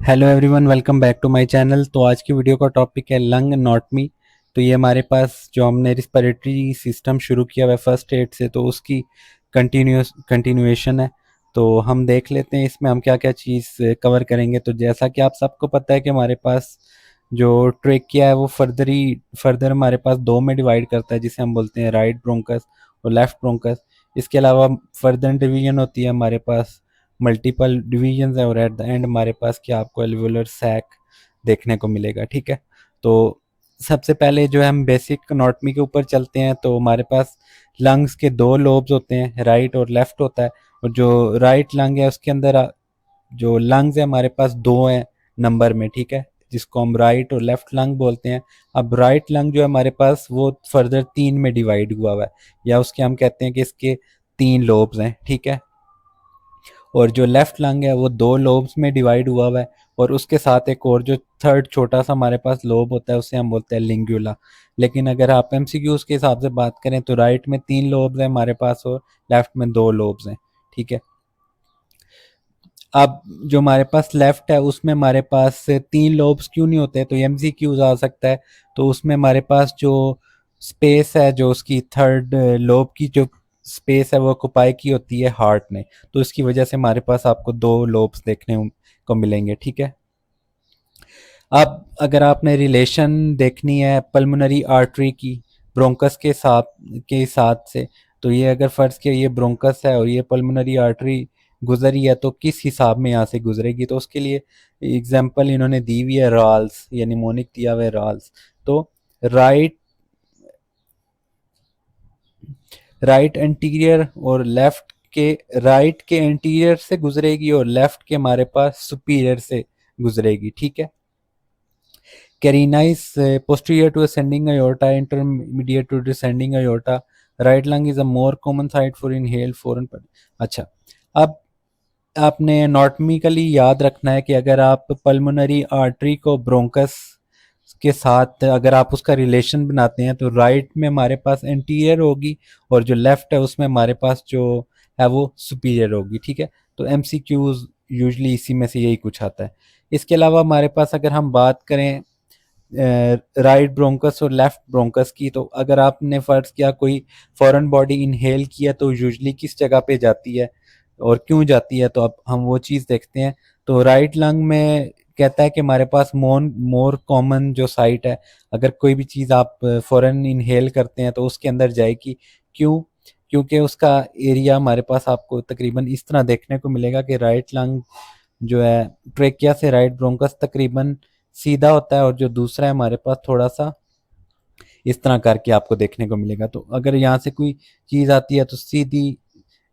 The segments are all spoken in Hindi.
Hello everyone, welcome back to my channel. तो आज की वीडियो का टॉपिक है लंग एनाटॉमी। तो ये हमारे पास जो हमने रिस्पिरेटरी सिस्टम शुरू किया हुआ है फर्स्ट एड से, तो उसकी कंटिन्यूएशन है। तो हम देख लेते हैं इसमें हम क्या क्या चीज़ कवर करेंगे। तो जैसा कि आप सबको पता है कि हमारे पास जो ट्रेकिया है वो फर्दर हमारे पास दो में डिवाइड करता है, जिसे हम बोलते हैं राइट ब्रोंकस और लेफ्ट ब्रोंकस। इसके अलावा फर्दर डिवीजन होती है हमारे पास, मल्टीपल डिवीजंस है, और एट द एंड हमारे पास क्या आपको एल्वियोलर सैक देखने को मिलेगा। ठीक है, तो सबसे पहले जो है हम बेसिक एनाटॉमी के ऊपर चलते हैं। तो हमारे पास लंग्स के दो लोब्स होते हैं, राइट और लेफ्ट होता है। और जो राइट लंग है उसके अंदर जो लंग्स है हमारे पास दो हैं नंबर में, ठीक है, जिसको हम राइट और लेफ्ट लंग बोलते हैं। अब राइट लंग जो है हमारे पास वो फर्दर तीन में डिवाइड हुआ हुआ है, या उसके हम कहते हैं कि इसके तीन लोब्स हैं। ठीक है, और जो लेफ्ट लंग है वो दो लोब्स में डिवाइड हुआ हुआ है, और उसके साथ एक और जो थर्ड छोटा सा हमारे पास लोब होता है उसे हम बोलते हैं लिंगुला। लेकिन अगर आप एमसीक्यूज के हिसाब से बात करें तो राइट में तीन लोब्स हैं हमारे पास और लेफ्ट में दो लोब्स हैं। ठीक है, अब जो हमारे पास लेफ्ट है उसमें हमारे पास तीन लोब्स क्यों नहीं होते, तो एमसीक्यूज आ सकता है। तो उसमें हमारे पास जो स्पेस है, जो उसकी थर्ड लोब की जो स्पेस है वो ऑक्युपाई की होती है हार्ट ने। तो इसकी वजह से हमारे पास आपको दो लोब्स देखने को मिलेंगे। ठीक है, अब अगर आपने रिलेशन देखनी है पल्मोनरी आर्टरी की ब्रोंकस के साथ से, तो ये अगर फर्ज किया ये ब्रोंकस है और ये पल्मोनरी आर्टरी गुजरी है, तो किस हिसाब में यहाँ से गुजरेगी। तो उसके लिए एग्जांपल इन्होंने दी हुई है राल्स, या निमोनिक दिया हुआ है राल्स। तो राइट राइट एंटीरियर और लेफ्ट के राइट के एंटीरियर से गुजरेगी और लेफ्ट के हमारे पास सुपीरियर से गुजरेगी। ठीक है, Carina is posterior to ascending aorta, intermediate to descending aorta. Right lung is a more common site for inhaled foreign. अच्छा, अब आपने एनाटॉमिकली याद रखना है कि अगर आप पल्मोनरी आर्टरी को ब्रोंकस के साथ अगर आप उसका रिलेशन बनाते हैं तो राइट में हमारे पास एंटीरियर होगी, और जो लेफ्ट है उसमें हमारे पास जो है वो सुपीरियर होगी। ठीक है, तो एमसीक्यूज यूजली इसी में से यही कुछ आता है। इसके अलावा हमारे पास अगर हम बात करें राइट ब्रोंकस और लेफ्ट ब्रोंकस की, तो अगर आपने फर्ज किया कोई फॉरेन बॉडी इनहेल किया तो यूजली किस जगह पे जाती है और क्यों जाती है, तो अब हम वो चीज़ देखते हैं। तो राइट लंग में कहता है कि हमारे पास मोर कॉमन जो साइट है, अगर कोई भी चीज़ आप फॉरेन इनहेल करते हैं तो उसके अंदर जाएगी। क्यों? क्योंकि उसका एरिया हमारे पास आपको तकरीबन इस तरह देखने को मिलेगा कि राइट लंग जो है ट्रेकिया से राइट ब्रोंकस तकरीबन सीधा होता है, और जो दूसरा है हमारे पास थोड़ा सा इस तरह करके आपको देखने को मिलेगा। तो अगर यहाँ से कोई चीज़ आती है तो सीधी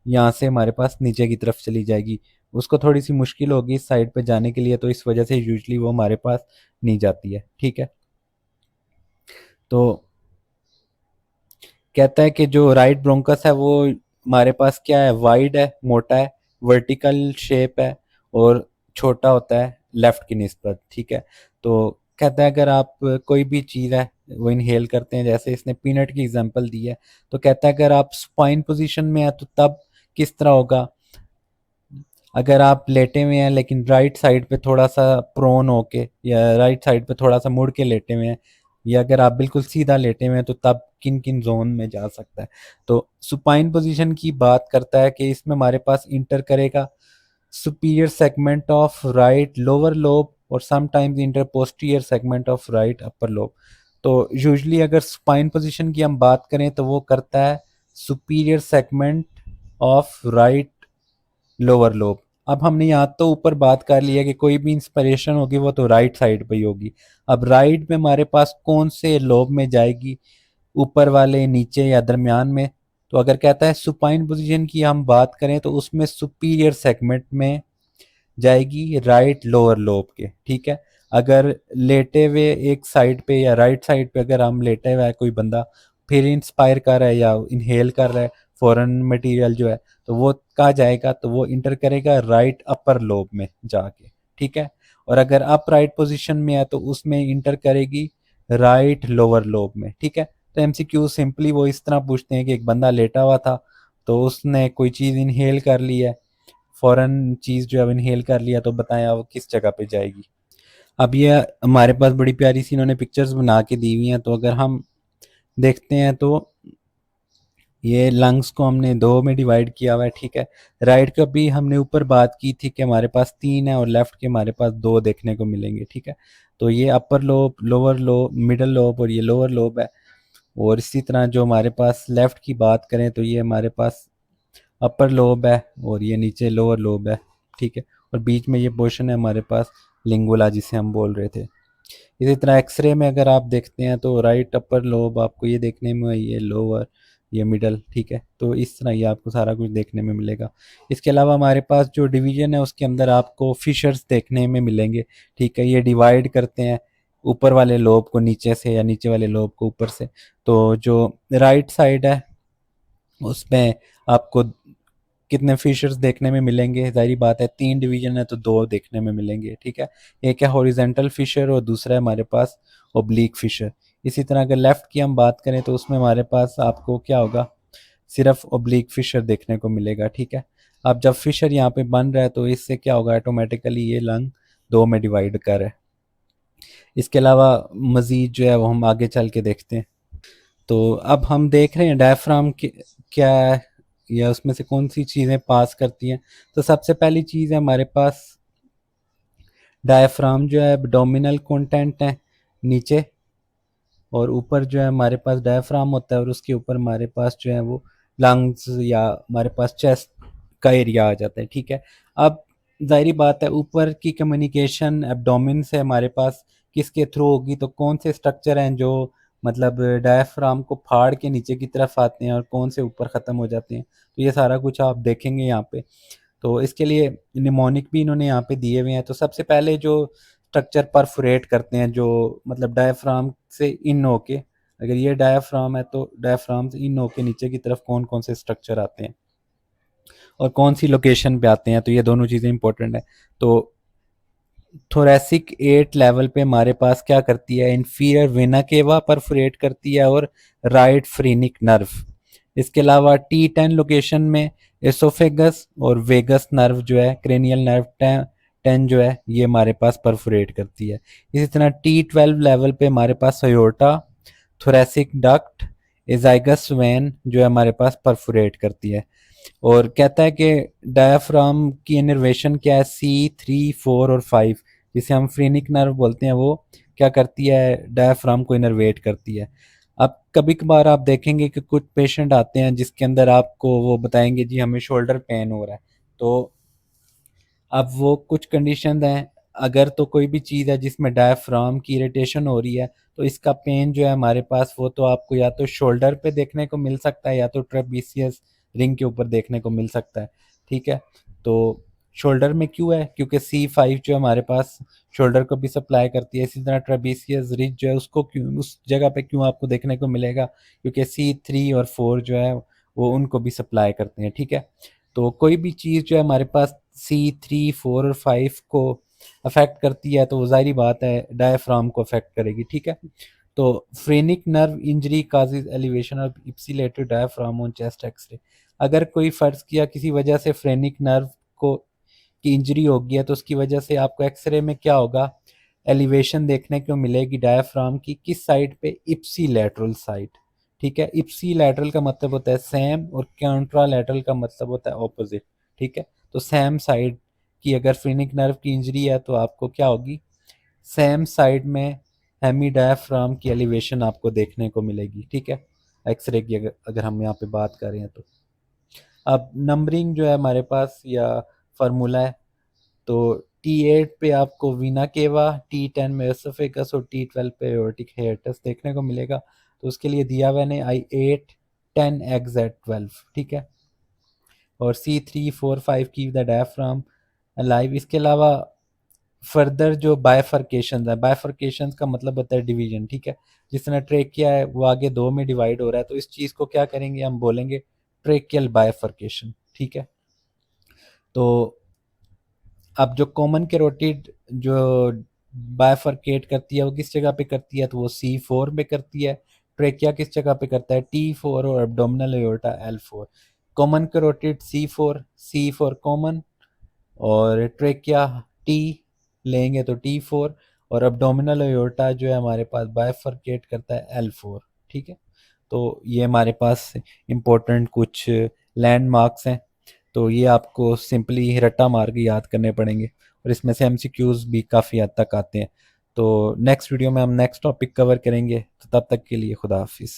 यहाँ से हमारे पास नीचे की तरफ चली जाएगी, उसको थोड़ी सी मुश्किल होगी इस साइड पे जाने के लिए, तो इस वजह से यूजली वो हमारे पास नहीं जाती है। ठीक है, तो कहता है कि जो राइट ब्रोंकस है वो हमारे पास क्या है, वाइड है, मोटा है, वर्टिकल शेप है, और छोटा होता है लेफ्ट की निस्बत। ठीक है, तो कहता है अगर आप कोई भी चीज़ है वो इनहेल करते हैं, जैसे इसने पीनट की एग्जांपल दी है, तो कहता है अगर आप स्पाइन पोजीशन में है तो तब किस तरह होगा। अगर आप लेटे हुए हैं लेकिन राइट साइड पे थोड़ा सा प्रोन होके, या राइट साइड पे थोड़ा सा मुड़ के लेटे हुए हैं, या अगर आप बिल्कुल सीधा लेटे हुए हैं, तो तब किन किन जोन में जा सकता है। तो सुपाइन पोजीशन की बात करता है कि इसमें हमारे पास इंटर करेगा superior segment of right lower lobe, और sometimes enter posterior segment of right upper lobe. तो यूजली अगर सुपाइन पोजीशन की हम बात करें तो वो करता है superior segment of right lower lobe. अब हमने यहाँ तो ऊपर बात कर लिया कि कोई भी इंस्पिरेशन होगी वो तो राइट साइड पे ही होगी। अब राइट में हमारे पास कौन से लोब में जाएगी, ऊपर वाले, नीचे, या दरमियान में। तो अगर कहता है सुपाइन पोजीशन की हम बात करें तो उसमें सुपीरियर सेगमेंट में जाएगी राइट लोअर लोब के। ठीक है, अगर लेटे हुए एक साइड पे या राइट साइड पे अगर हम लेटे हुआ है कोई बंदा, फिर इंस्पायर कर रहा है या इनहेल कर रहा है फॉरेन मटेरियल जो है, तो वो कहाँ जाएगा, तो वो इंटर करेगा राइट अपर लोब में जाके। ठीक है, और अगर अप राइट पोजिशन में है तो उसमें इंटर करेगी राइट लोअर लोब में। ठीक है, तो एमसीक्यू सिंपली वो इस तरह पूछते हैं कि एक बंदा लेटा हुआ था तो उसने कोई चीज़ इनहेल कर ली है फ़ौरन चीज़ जो है इनहेल कर लिया तो बताएं अब किस जगह पे जाएगी। अब ये हमारे पास बड़ी प्यारी सी इन्होंने पिक्चर्स बना के दी हुई हैं। तो अगर हम देखते हैं तो ये लंग्स को हमने दो में डिवाइड किया हुआ है, ठीक है। राइट का भी हमने ऊपर बात की थी कि हमारे पास तीन है और लेफ्ट के हमारे पास दो देखने को मिलेंगे, ठीक है। तो ये upper lobe, lower lobe, middle lobe और ये लोअर लोब है। और इसी तरह जो हमारे पास लेफ्ट की बात करें तो ये हमारे पास अपर लोब है और ये नीचे लोअर लोब है, ठीक है। और बीच में ये पोर्शन है हमारे पास लिंगुला जिसे हम बोल रहे थे। इसी तरह एक्सरे में अगर आप देखते हैं तो राइट अपर लोब आपको ये देखने में, ये लोअर, ये मिडल, ठीक है। तो इस तरह ये आपको सारा कुछ देखने में मिलेगा। इसके अलावा हमारे पास जो डिवीजन है उसके अंदर आपको फिशर्स देखने में मिलेंगे, ठीक है। ये डिवाइड करते हैं ऊपर वाले लोब को नीचे से या नीचे वाले लोब को ऊपर से। तो जो राइट साइड है उसमें आपको कितने फिशर्स देखने में मिलेंगे, जाहिर बात है तीन डिवीजन है तो दो देखने में मिलेंगे, ठीक है। एक है हॉरिजेंटल फिशर और दूसरा है हमारे पास ओब्लिक फिशर। इसी तरह अगर लेफ्ट की हम बात करें तो उसमें हमारे पास आपको क्या होगा, सिर्फ ओब्लिक फिशर देखने को मिलेगा, ठीक है। अब जब फिशर यहाँ पे बन रहा है तो इससे क्या होगा, ऑटोमेटिकली ये लंग दो में डिवाइड कर है। इसके अलावा मजीद जो है वो हम आगे चल के देखते हैं। तो अब हम देख रहे हैं डायफ्राम क्या है या उसमें से कौन सी चीज़ें पास करती हैं। तो सबसे पहली चीज़ है हमारे पास डायफ्राम जो है एब्डोमिनल कंटेंट है नीचे, और ऊपर जो है हमारे पास डायफ्राम होता है और उसके ऊपर हमारे पास जो है वो लंग्स या हमारे पास चेस्ट का एरिया आ जाता है, ठीक है। अब जाहिर बात है ऊपर की कम्युनिकेशन एब्डोमिन से हमारे पास किसके थ्रू होगी, तो कौन से स्ट्रक्चर हैं जो मतलब डायफ्राम को फाड़ के नीचे की तरफ आते हैं और कौन से ऊपर ख़त्म हो जाते हैं, तो ये सारा कुछ आप देखेंगे यहाँ पे। तो इसके लिए निमोनिक भी इन्होंने यहाँ पे दिए हुए हैं। तो सबसे पहले जो स्ट्रक्चर परफोरेट करते हैं जो मतलब डायफ्राम से इन होके, अगर ये डायफ्राम है तो डायफ्राम से इन होके नीचे की तरफ कौन कौन से स्ट्रक्चर आते हैं और कौन सी लोकेशन पे आते हैं, तो ये दोनों चीज़ें इंपॉर्टेंट है। तो थोरेसिक 8 लेवल पे हमारे पास क्या करती है, इंफीरियर वेना केवा परफोरेट करती है और राइट फ्रीनिक नर्व। इसके अलावा T10 लोकेशन में एसोफेगस और वेगस नर्व जो है, क्रेनियल नर्व 10 जो है ये हमारे पास परफोरेट करती है। इसी तरह T12 लेवल पे हमारे पास अयोर्टा, थोरेसिक डक्ट, एजाइगस वेन जो है हमारे पास परफोरेट करती है। और कहता है कि डायाफ्राम की इनर्वेशन क्या है, C3, 4 और 5 जिसे हम फ्रेनिक नर्व बोलते हैं, वो क्या करती है, डायाफ्राम को इनर्वेट करती है। अब कभी कभार आप देखेंगे कि कुछ पेशेंट आते हैं जिसके अंदर आपको वो बताएंगे जी हमें शोल्डर पेन हो रहा है। तो अब वो कुछ कंडीशन हैं, अगर तो कोई भी चीज़ है जिसमें डायफ्राम की इरिटेशन हो रही है तो इसका पेन जो है हमारे पास वो तो आपको या तो शोल्डर पे देखने को मिल सकता है या तो ट्रेपीजियस रिंग के ऊपर देखने को मिल सकता है, ठीक है। तो शोल्डर में क्यों है, क्योंकि C5 जो हमारे पास शोल्डर को भी सप्लाई करती है। इसी तरह ट्रेपीजियस रिज जो है उसको क्यों, उस जगह पे क्यों आपको देखने को मिलेगा, क्योंकि C3 और 4 जो है वो उनको भी सप्लाई करते हैं, ठीक है। तो कोई भी चीज़ जो है हमारे पास C3, 4 और 5 को अफेक्ट करती है तो वो जाहिर बात है डायफ्राम को अफेक्ट करेगी, ठीक है। तो phrenic nerve injury causes elevation of ipsilateral diaphragm on chest x ray. अगर कोई फर्ज किया किसी वजह से फ्रेनिक नर्व को की इंजरी हो गई है तो उसकी वजह से आपको एक्सरे में क्या होगा, एलिवेशन देखने को मिलेगी डायफ्राम की किस साइड पे, इप्सी लैटरल साइड, ठीक है। इप्सी लैटरल का मतलब होता है सेम और कंट्रा लैटरल का मतलब होता है ऑपोजिट, ठीक है। तो सेम साइड की अगर फ्रेनिक नर्व की इंजरी है तो आपको क्या होगी, सेम साइड में हेमी डायफ्राम की एलिवेशन आपको देखने को मिलेगी, ठीक है। एक्सरे की अगर हम यहाँ पे बात करें तो अब नंबरिंग जो है हमारे पास या फार्मूला है, तो T8 पे आपको वीना केवा, T10 में एसोफेगस और T12 पे एओर्टिक हियरटस देखने को मिलेगा। तो उसके लिए दिया हुआ है I8 10 XZ12, ठीक है। और C3, 4, 5 keep the diaphragm alive. इसके अलावा फर्दर जो बायफर्केशन है, बायफर्केशन का मतलब होता है डिवीजन, ठीक है। जिस तरह ट्रेकिया है वो आगे दो में डिवाइड हो रहा है तो इस चीज़ को क्या करेंगे, हम बोलेंगे ट्रेकियल बायफर्केशन, ठीक है। तो अब जो कॉमन कैरोटिड जो बायफर्केट करती है वो किस जगह पे करती है, तो वो C4 पे करती है। ट्रेकिया किस जगह पे करता है, T4 और abdominal aorta L4। Common carotid C4, C4 common और ट्रेकिया टी लेंगे तो T4, और अब्डोमिनल अयोर्टा जो है हमारे पास बाइफरकेट करता है L4। ठीक है, तो ये हमारे पास इम्पोर्टेंट कुछ लैंडमार्क्स हैं, तो ये आपको सिंपली रट्टा मार के याद करने पड़ेंगे, और इसमें से एमसीक्यूज भी काफ़ी हद तक आते हैं। तो नेक्स्ट वीडियो में हम नेक्स्ट टॉपिक कवर करेंगे, तो तब तक के लिए खुदा हाफिज़।